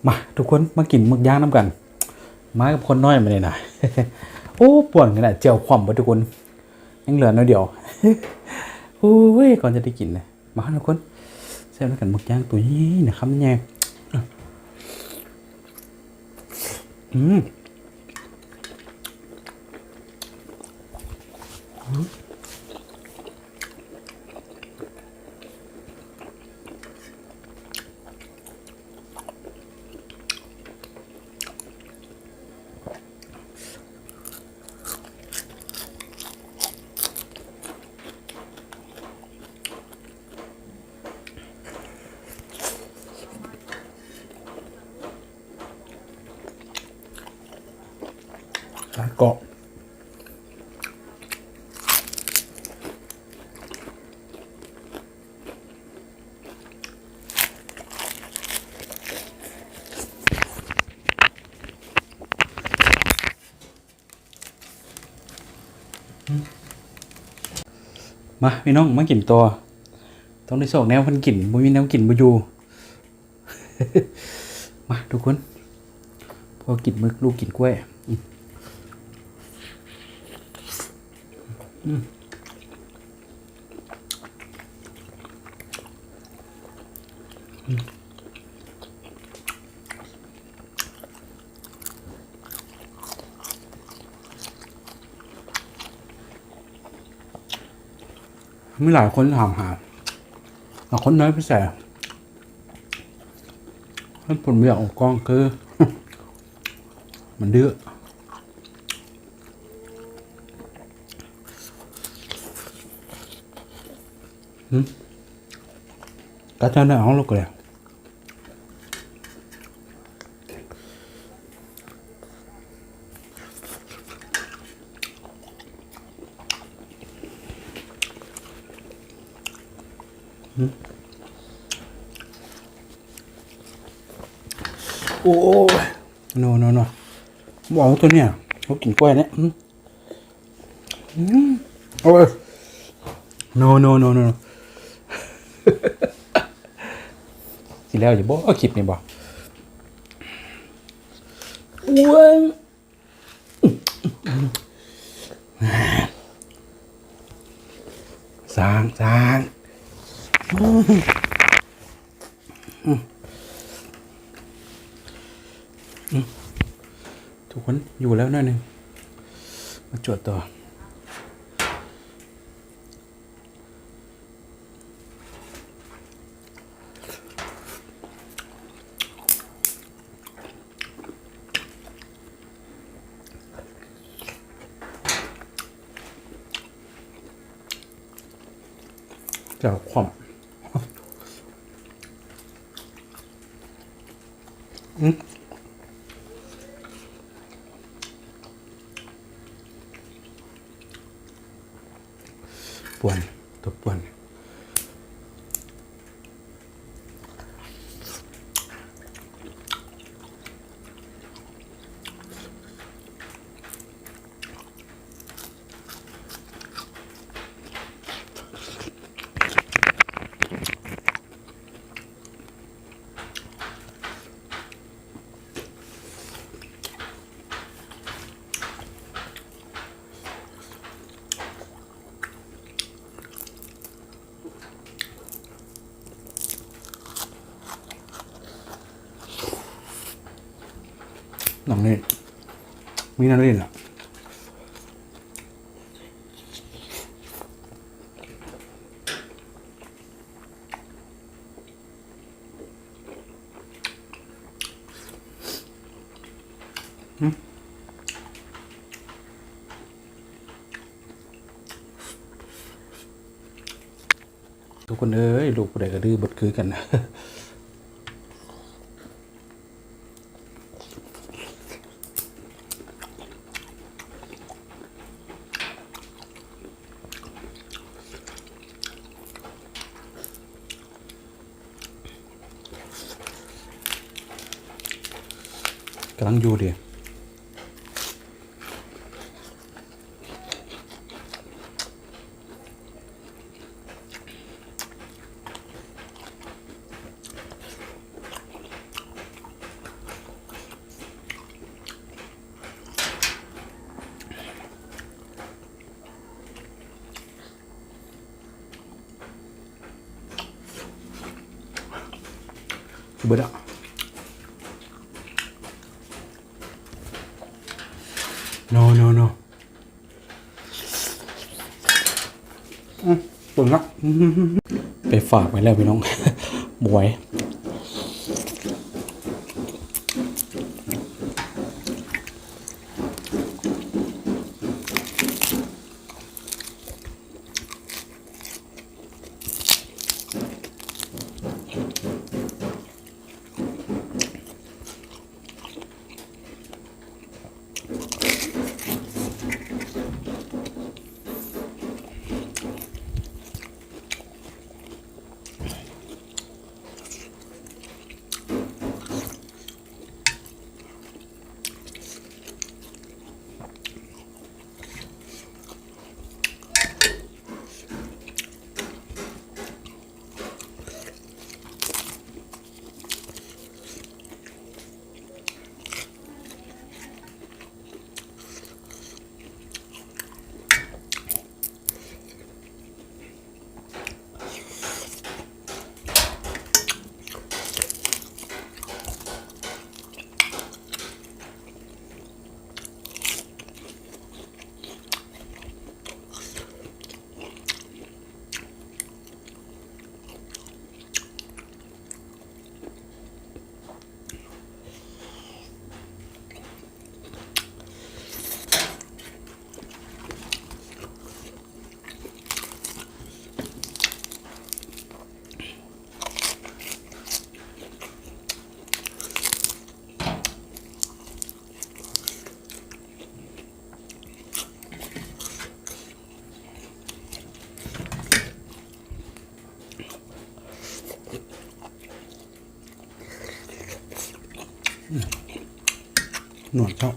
มาทุกคนมากินหมึกย่างน้ำกันมากับคนน้อยมาเลยนะ โอ้ป่วนขนาดเจียวขวำไปทุกคนยังเหลือน้อยเดียว โอ้ยก่อนจะได้กินนะมาทุกคนแซ่บแล้วกันหมึกย่างตัวนี้นะครับนี่ไงเกาะมาพี่น้องมากินตัวต้องได้โศกแนวคนกินบ่มีแนวกินบ่อยู่ มาทุกคนพอกินมึกลูกกินกล้วยมีหลายคนถามหาแต่คนน้อยพี่แสให้ผลไม่อยากออกกล้องคือ มันดื้อกระจายในห้องลูกเลยโอ้โนบอกตัวเนี้ยเขากินกล้วยเนี่ยโอ้ยโนสิแล้วอย่าบอกเอาคลิปนี่บอกอ้วนสางทุกคนอยู่แล้วหน่อยหนึ่งมาจวดต่อเจ้าขวมป่วนตัวป่วนหนังนี่มีนั่นเล่นอ่ะทุกคนเอ้ยลูกผู้ใดก็ดื้อบดคือกันกำลังอยู่ดิ เบิดอ่ะno ปึงละไปฝากไว้แล้วพี่น้อง บวยหนวดชอบ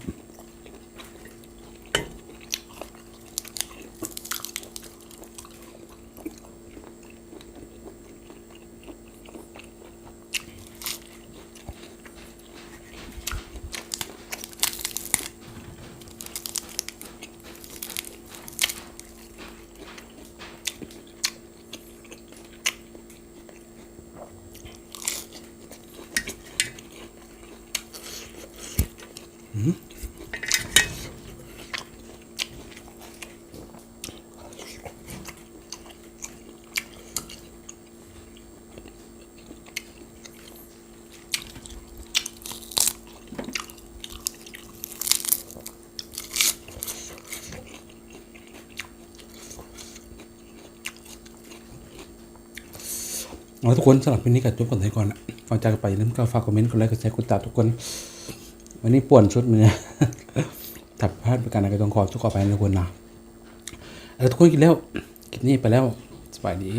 เอาทุกคนสำหรับวันนี้ก็จบกันไปก่อนนะก่อนจากไปลืมก็ฝากคอมเมนต์กดไลค์กดแชร์กดติดตามทุกคน วันนี้ป่วนชุดมือ ถัดพลาดประการอะไรก็ต้องขอทุกคนไปนะทุกคนนะทุกคนกินแล้วคลิปนี้ไปแล้วสบายดี